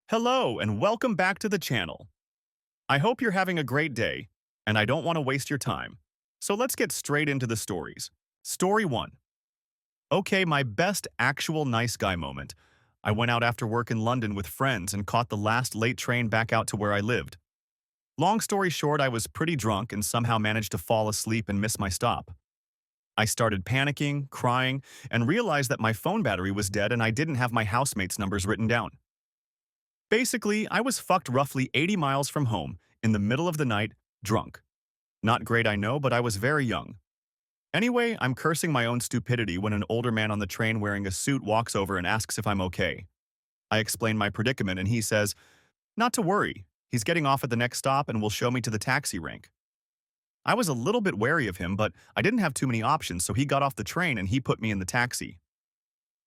Hello and welcome back to the channel. I hope you're having a great day, and I don't want to waste your time. So let's get straight into the stories. Story 1. Okay, my best actual nice guy moment. I went out after work in London with friends and caught the last late train back out to where I lived. Long story short, I was pretty drunk and somehow managed to fall asleep and miss my stop. I started panicking, crying, and realized that my phone battery was dead and I didn't have my housemates' numbers written down. Basically, I was fucked roughly 80 miles from home, in the middle of the night, drunk. Not great, I know, but I was very young. Anyway, I'm cursing my own stupidity when an older man on the train wearing a suit walks over and asks if I'm okay. I explain my predicament and he says, "Not to worry, he's getting off at the next stop and will show me to the taxi rank." I was a little bit wary of him, but I didn't have too many options, so he got off the train and he put me in the taxi.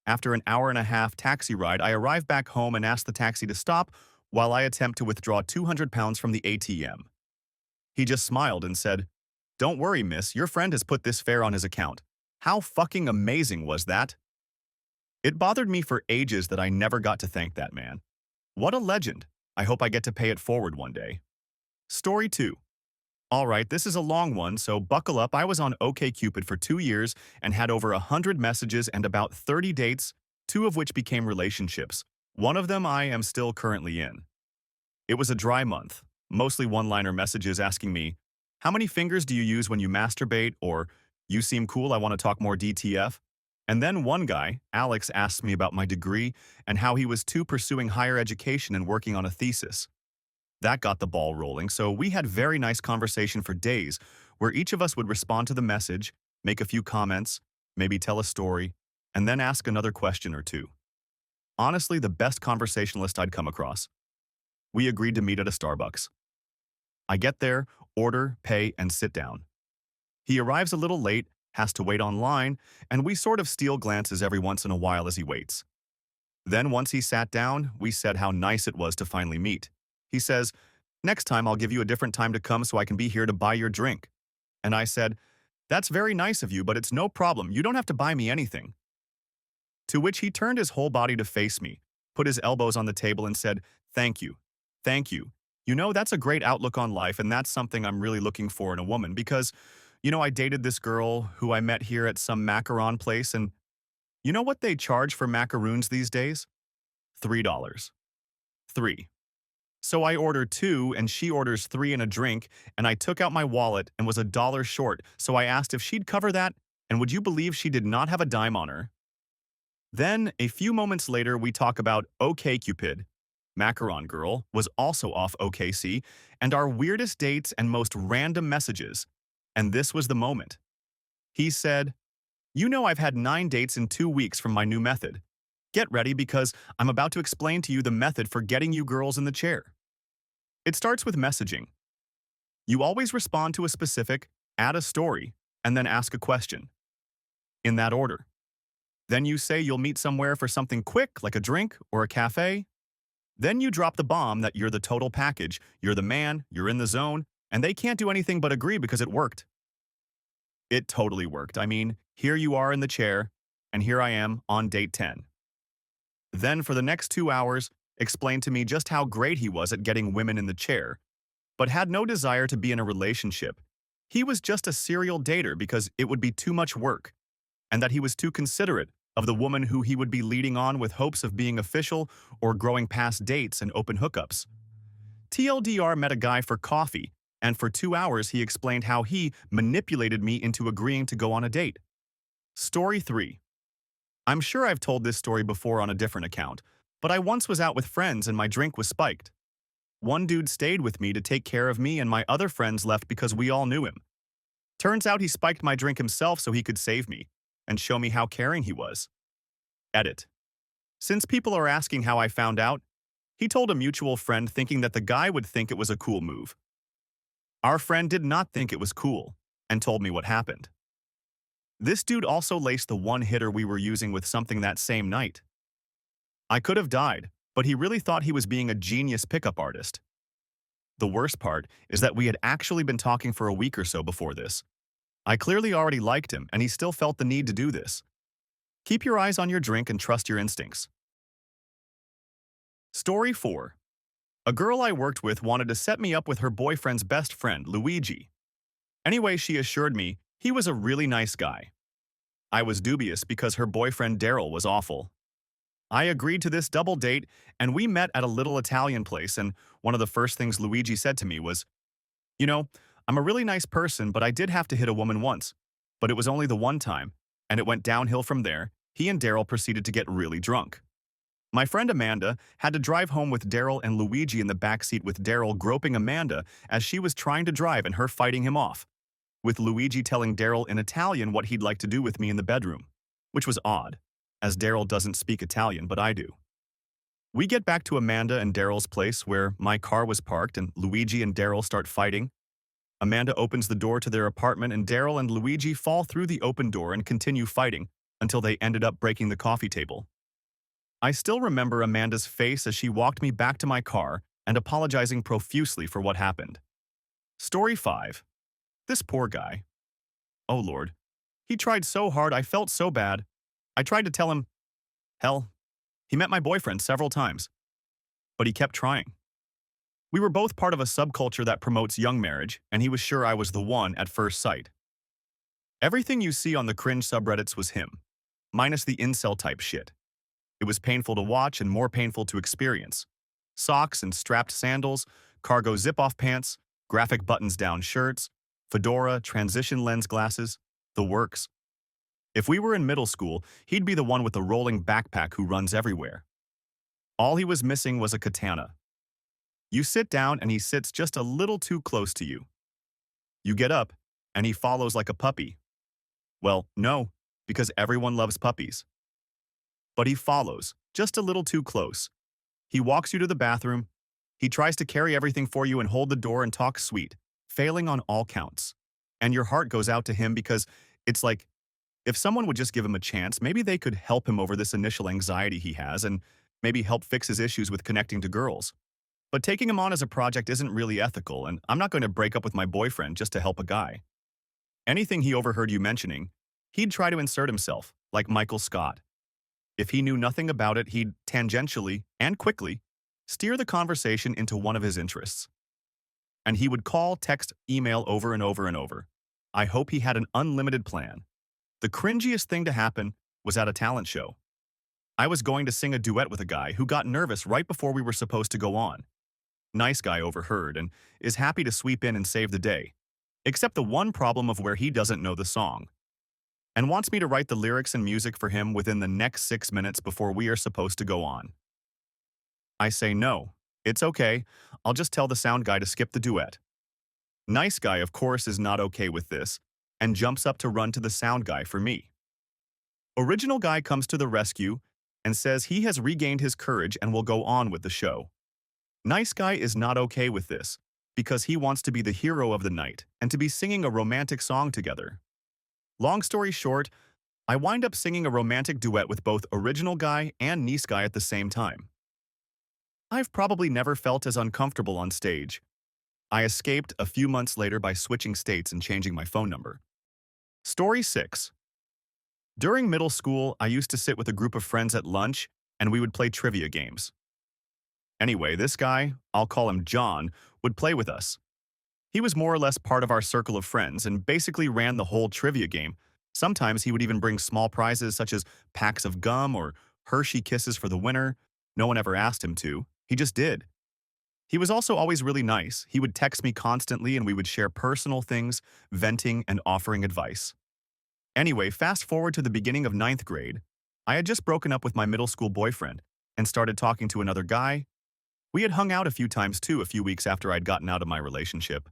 After an hour and a half taxi ride, I arrive back home and ask the taxi to stop while I attempt to withdraw £200 from the ATM. He just smiled and said, "Don't worry, miss, your friend has put this fare on his account." How fucking amazing was that? It bothered me for ages that I never got to thank that man. What a legend. I hope I get to pay it forward one day. Story 2. Alright, this is a long one, so buckle up. I was on OkCupid for 2 years and had over 100 messages and about 30 dates, 2 of which became relationships. One of them I am still currently in. It was a dry month, mostly one-liner messages asking me, "How many fingers do you use when you masturbate?" or "You seem cool, I want to talk more DTF." And then one guy, Alex, asked me about my degree and how he was too pursuing higher education and working on a thesis. That got the ball rolling, so we had very nice conversation for days, where each of us would respond to the message, make a few comments, maybe tell a story, and then ask another question or two. Honestly, the best conversationalist I'd come across. We agreed to meet at a Starbucks. I get there, order, pay, and sit down. He arrives a little late, has to wait online, and we sort of steal glances every once in a while as he waits. Then once he sat down, we said how nice it was to finally meet. He says, "Next time I'll give you a different time to come so I can be here to buy your drink." And I said, "That's very nice of you, but it's no problem. You don't have to buy me anything." To which he turned his whole body to face me, put his elbows on the table and said, "Thank you. Thank you. You know, that's a great outlook on life, and that's something I'm really looking for in a woman because, I dated this girl who I met here at some macaron place, and you know what they charge for macaroons these days? $3. 3. So I order 2 and she orders 3 and a drink, and I took out my wallet and was $1 short, so I asked if she'd cover that, and would you believe she did not have a dime on her? Then, a few moments later, we talk about OkCupid. Macaron Girl was also off OKC, and our weirdest dates and most random messages. And this was the moment. He said, "You know I've had 9 dates in 2 weeks from my new method. Get ready because I'm about to explain to you the method for getting you girls in the chair." It starts with messaging. You always respond to a specific, add a story, and then ask a question. In that order. Then you say you'll meet somewhere for something quick, like a drink or a cafe. Then you drop the bomb that you're the total package, you're the man, you're in the zone, and they can't do anything but agree because it worked. It totally worked. I mean, here you are in the chair, and here I am on date 10. Then for the next 2 hours, explained to me just how great he was at getting women in the chair, but had no desire to be in a relationship. He was just a serial dater because it would be too much work, and that he was too considerate of the woman who he would be leading on with hopes of being official or growing past dates and open hookups. TLDR met a guy for coffee, and for 2 hours he explained how he manipulated me into agreeing to go on a date. Story 3. I'm sure I've told this story before on a different account, but I once was out with friends and my drink was spiked. One dude stayed with me to take care of me and my other friends left because we all knew him. Turns out he spiked my drink himself so he could save me and show me how caring he was. Edit. Since people are asking how I found out, he told a mutual friend thinking that the guy would think it was a cool move. Our friend did not think it was cool and told me what happened. This dude also laced the one-hitter we were using with something that same night. I could have died, but he really thought he was being a genius pickup artist. The worst part is that we had actually been talking for a week or so before this. I clearly already liked him, and he still felt the need to do this. Keep your eyes on your drink and trust your instincts. Story 4. A girl I worked with wanted to set me up with her boyfriend's best friend, Luigi. Anyway, she assured me he was a really nice guy. I was dubious because her boyfriend Daryl was awful. I agreed to this double date, and we met at a little Italian place, and one of the first things Luigi said to me was, "You know, I'm a really nice person, but I did have to hit a woman once. But it was only the one time, and it went downhill from there." He and Daryl proceeded to get really drunk. My friend Amanda had to drive home with Daryl and Luigi in the backseat, with Daryl groping Amanda as she was trying to drive and her fighting him off, with Luigi telling Daryl in Italian what he'd like to do with me in the bedroom, which was odd, as Daryl doesn't speak Italian, but I do. We get back to Amanda and Daryl's place where my car was parked, and Luigi and Daryl start fighting. Amanda opens the door to their apartment, and Daryl and Luigi fall through the open door and continue fighting until they ended up breaking the coffee table. I still remember Amanda's face as she walked me back to my car and apologizing profusely for what happened. Story 5. This poor guy. Oh Lord. He tried so hard, I felt so bad. I tried to tell him, hell, he met my boyfriend several times. But he kept trying. We were both part of a subculture that promotes young marriage, and he was sure I was the one at first sight. Everything you see on the cringe subreddits was him, minus the incel type shit. It was painful to watch and more painful to experience. Socks and strapped sandals, cargo zip-off pants, graphic buttons-down shirts, fedora, transition lens glasses, the works. If we were in middle school, he'd be the one with the rolling backpack who runs everywhere. All he was missing was a katana. You sit down and he sits just a little too close to you. You get up and he follows like a puppy. Well, no, because everyone loves puppies. But he follows, just a little too close. He walks you to the bathroom. He tries to carry everything for you and hold the door and talk sweet, failing on all counts. And your heart goes out to him because it's like, if someone would just give him a chance, maybe they could help him over this initial anxiety he has and maybe help fix his issues with connecting to girls. But taking him on as a project isn't really ethical, and I'm not going to break up with my boyfriend just to help a guy. Anything he overheard you mentioning, he'd try to insert himself, like Michael Scott. If he knew nothing about it, he'd tangentially and quickly steer the conversation into one of his interests. And he would call, text, email over and over and over. I hope he had an unlimited plan. The cringiest thing to happen was at a talent show. I was going to sing a duet with a guy who got nervous right before we were supposed to go on. Nice guy overheard and is happy to sweep in and save the day, except the one problem of where he doesn't know the song, and wants me to write the lyrics and music for him within the next 6 minutes before we are supposed to go on. I say no, it's okay, I'll just tell the sound guy to skip the duet. Nice guy, of course, is not okay with this, and jumps up to run to the sound guy for me. Original guy comes to the rescue and says he has regained his courage and will go on with the show. Nice guy is not okay with this, because he wants to be the hero of the night and to be singing a romantic song together. Long story short, I wind up singing a romantic duet with both original guy and nice guy at the same time. I've probably never felt as uncomfortable on stage. I escaped a few months later by switching states and changing my phone number. Story 6. During middle school, I used to sit with a group of friends at lunch, and we would play trivia games. Anyway, this guy, I'll call him John, would play with us. He was more or less part of our circle of friends and basically ran the whole trivia game. Sometimes he would even bring small prizes such as packs of gum or Hershey Kisses for the winner. No one ever asked him to. He just did. He was also always really nice. He would text me constantly and we would share personal things, venting and offering advice. Anyway, fast forward to the beginning of 9th grade. I had just broken up with my middle school boyfriend and started talking to another guy. We had hung out a few times too a few weeks after I'd gotten out of my relationship.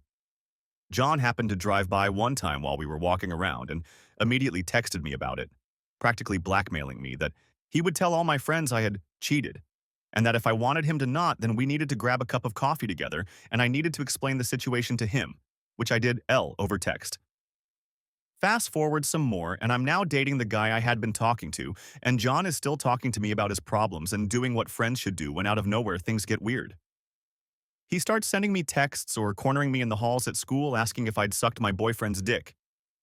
John happened to drive by one time while we were walking around and immediately texted me about it, practically blackmailing me that he would tell all my friends I had cheated, and that if I wanted him to not, then we needed to grab a cup of coffee together and I needed to explain the situation to him, which I did over text. Fast forward some more, and I'm now dating the guy I had been talking to, and John is still talking to me about his problems and doing what friends should do when out of nowhere things get weird. He starts sending me texts or cornering me in the halls at school asking if I'd sucked my boyfriend's dick,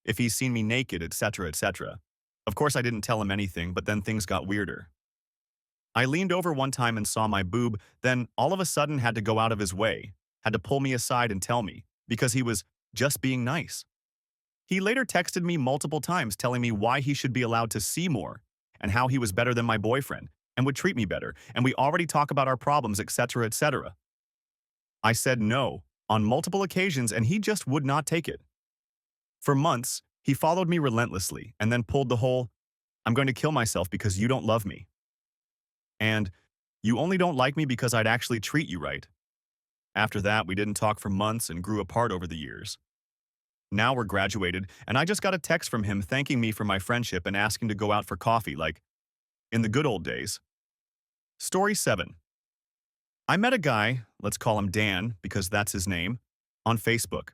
if he's seen me naked, etc., etc. Of course, I didn't tell him anything, but then things got weirder. I leaned over one time and saw my boob, then all of a sudden had to go out of his way, had to pull me aside and tell me, because he was just being nice. He later texted me multiple times telling me why he should be allowed to see more, and how he was better than my boyfriend, and would treat me better, and we already talk about our problems, etc., etc. I said no on multiple occasions, and he just would not take it. For months, he followed me relentlessly and then pulled the whole, "I'm going to kill myself because you don't love me," and "You only don't like me because I'd actually treat you right." After that, we didn't talk for months and grew apart over the years. Now we're graduated, and I just got a text from him thanking me for my friendship and asking to go out for coffee like in the good old days. Story 7. I met a guy, let's call him Dan because that's his name, on Facebook.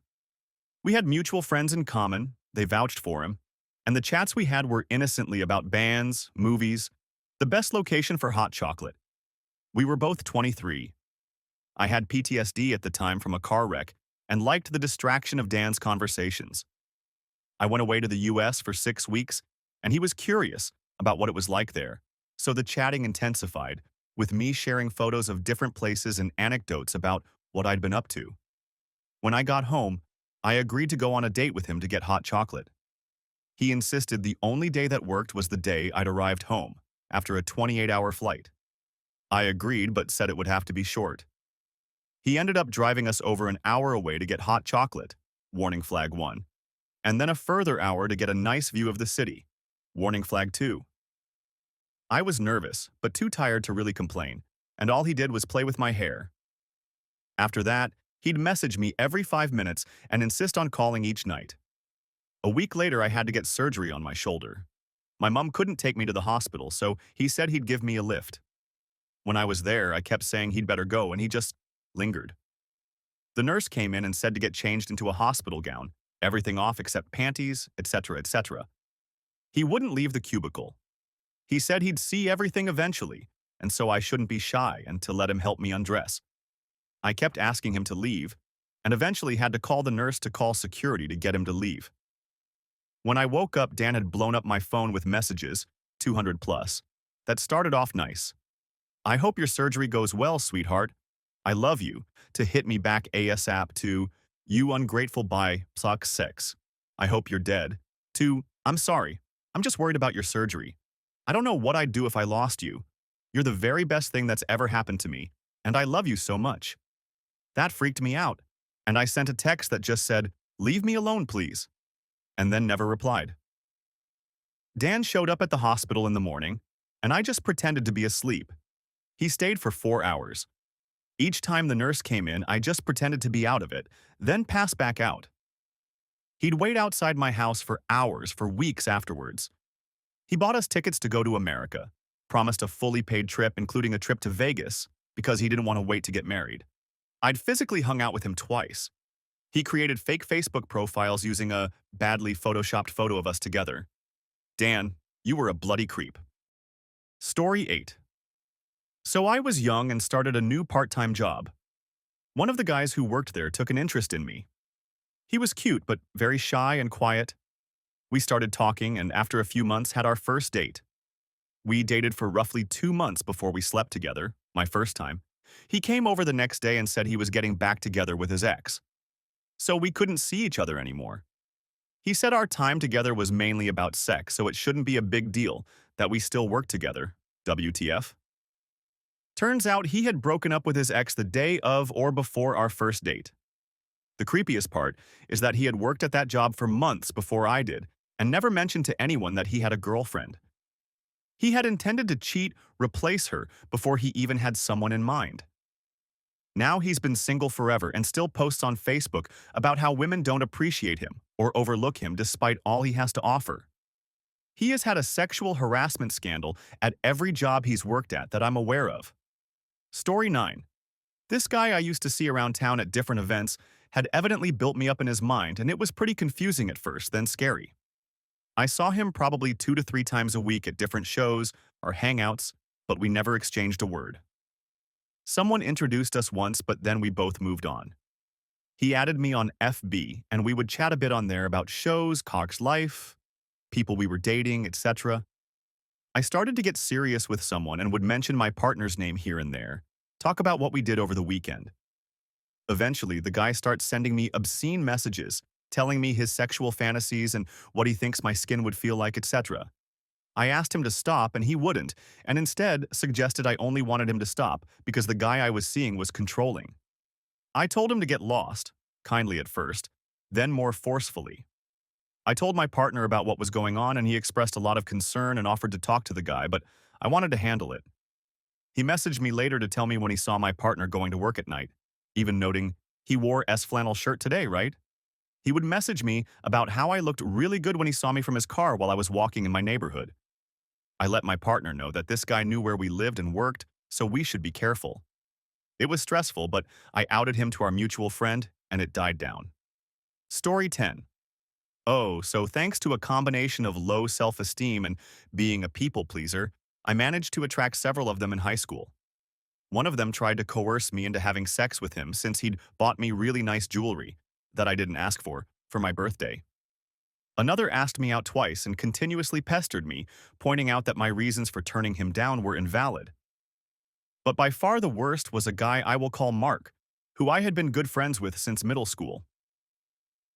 We had mutual friends in common, they vouched for him, and the chats we had were innocently about bands, movies, the best location for hot chocolate. We were both 23. I had PTSD at the time from a car wreck and liked the distraction of Dan's conversations. I went away to the US for 6 weeks, and he was curious about what it was like there, so the chatting intensified, with me sharing photos of different places and anecdotes about what I'd been up to. When I got home, I agreed to go on a date with him to get hot chocolate. He insisted the only day that worked was the day I'd arrived home, after a 28-hour flight. I agreed, but said it would have to be short. He ended up driving us over an hour away to get hot chocolate, warning flag 1, and then a further hour to get a nice view of the city, warning flag 2. I was nervous, but too tired to really complain, and all he did was play with my hair. After that, he'd message me every 5 minutes and insist on calling each night. A week later, I had to get surgery on my shoulder. My mom couldn't take me to the hospital, so he said he'd give me a lift. When I was there, I kept saying he'd better go, and he just lingered. The nurse came in and said to get changed into a hospital gown, everything off except panties, etc., etc. He wouldn't leave the cubicle. He said he'd see everything eventually, and so I shouldn't be shy and to let him help me undress. I kept asking him to leave, and eventually had to call the nurse to call security to get him to leave. When I woke up, Dan had blown up my phone with messages, 200 plus, that started off nice. "I hope your surgery goes well, sweetheart. I love you," to hit me back ASAP, to "You ungrateful by suck sex. I hope you're dead," to "I'm sorry. I'm just worried about your surgery. I don't know what I'd do if I lost you. You're the very best thing that's ever happened to me, and I love you so much." That freaked me out, and I sent a text that just said, "Leave me alone, please," and then never replied. Dan showed up at the hospital in the morning, and I just pretended to be asleep. He stayed for 4 hours. Each time the nurse came in, I just pretended to be out of it, then pass back out. He'd wait outside my house for hours, for weeks afterwards. He bought us tickets to go to America, promised a fully paid trip, including a trip to Vegas, because he didn't want to wait to get married. I'd physically hung out with him twice. He created fake Facebook profiles using a badly photoshopped photo of us together. Dan, you were a bloody creep. Story 8. So I was young and started a new part-time job. One of the guys who worked there took an interest in me. He was cute, but very shy and quiet. We started talking, and after a few months had our first date. We dated for roughly 2 months before we slept together, my first time. He came over the next day and said he was getting back together with his ex. So we couldn't see each other anymore. He said our time together was mainly about sex, so it shouldn't be a big deal that we still worked together. WTF? Turns out he had broken up with his ex the day of or before our first date. The creepiest part is that he had worked at that job for months before I did and never mentioned to anyone that he had a girlfriend. He had intended to cheat, replace her, before he even had someone in mind. Now he's been single forever and still posts on Facebook about how women don't appreciate him or overlook him despite all he has to offer. He has had a sexual harassment scandal at every job he's worked at that I'm aware of. Story 9. This guy I used to see around town at different events had evidently built me up in his mind, and it was pretty confusing at first, then scary. I saw him probably 2 to 3 times a week at different shows or hangouts, but we never exchanged a word. Someone introduced us once, but then we both moved on. He added me on FB, and we would chat a bit on there about shows, Cox's life, people we were dating, etc. I started to get serious with someone and would mention my partner's name here and there, talk about what we did over the weekend. Eventually, the guy starts sending me obscene messages, telling me his sexual fantasies and what he thinks my skin would feel like, etc. I asked him to stop and he wouldn't, and instead suggested I only wanted him to stop because the guy I was seeing was controlling. I told him to get lost, kindly at first, then more forcefully. I told my partner about what was going on and he expressed a lot of concern and offered to talk to the guy, but I wanted to handle it. He messaged me later to tell me when he saw my partner going to work at night, even noting, "He wore S flannel shirt today, right?" He would message me about how I looked really good when he saw me from his car while I was walking in my neighborhood. I let my partner know that this guy knew where we lived and worked, so we should be careful. It was stressful, but I outed him to our mutual friend, and it died down. Story 10. Oh, so thanks to a combination of low self-esteem and being a people pleaser, I managed to attract several of them in high school. One of them tried to coerce me into having sex with him since he'd bought me really nice jewelry that I didn't ask for my birthday. Another asked me out twice and continuously pestered me, pointing out that my reasons for turning him down were invalid. But by far the worst was a guy I will call Mark, who I had been good friends with since middle school.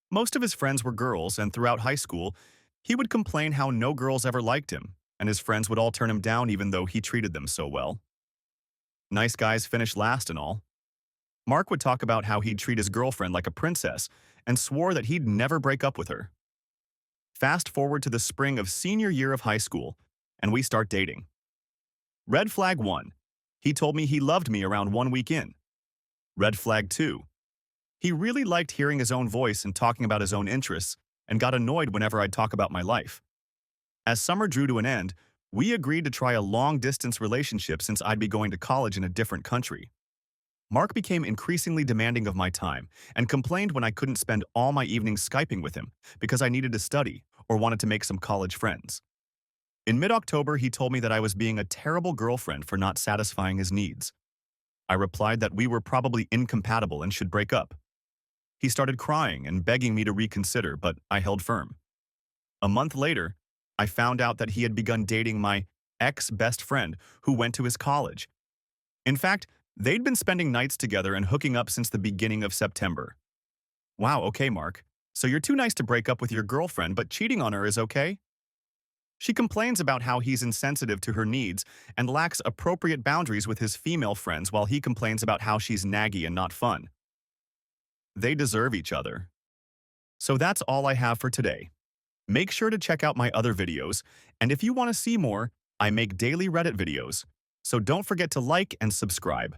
Most of his friends were girls, and throughout high school, he would complain how no girls ever liked him, and his friends would all turn him down even though he treated them so well. Nice guys finished last and all. Mark would talk about how he'd treat his girlfriend like a princess and swore that he'd never break up with her. Fast forward to the spring of senior year of high school, and we start dating. Red flag 1. He told me he loved me around 1 week in. Red flag 2. He really liked hearing his own voice and talking about his own interests, and got annoyed whenever I'd talk about my life. As summer drew to an end, we agreed to try a long-distance relationship since I'd be going to college in a different country. Mark became increasingly demanding of my time and complained when I couldn't spend all my evenings Skyping with him because I needed to study or wanted to make some college friends. In mid-October, he told me that I was being a terrible girlfriend for not satisfying his needs. I replied that we were probably incompatible and should break up. He started crying and begging me to reconsider, but I held firm. A month later, I found out that he had begun dating my ex-best friend who went to his college. In fact, they'd been spending nights together and hooking up since the beginning of September. Wow, okay, Mark. So you're too nice to break up with your girlfriend, but cheating on her is okay? She complains about how he's insensitive to her needs and lacks appropriate boundaries with his female friends while he complains about how she's naggy and not fun. They deserve each other. So that's all I have for today. Make sure to check out my other videos, and if you want to see more, I make daily Reddit videos, so don't forget to like and subscribe.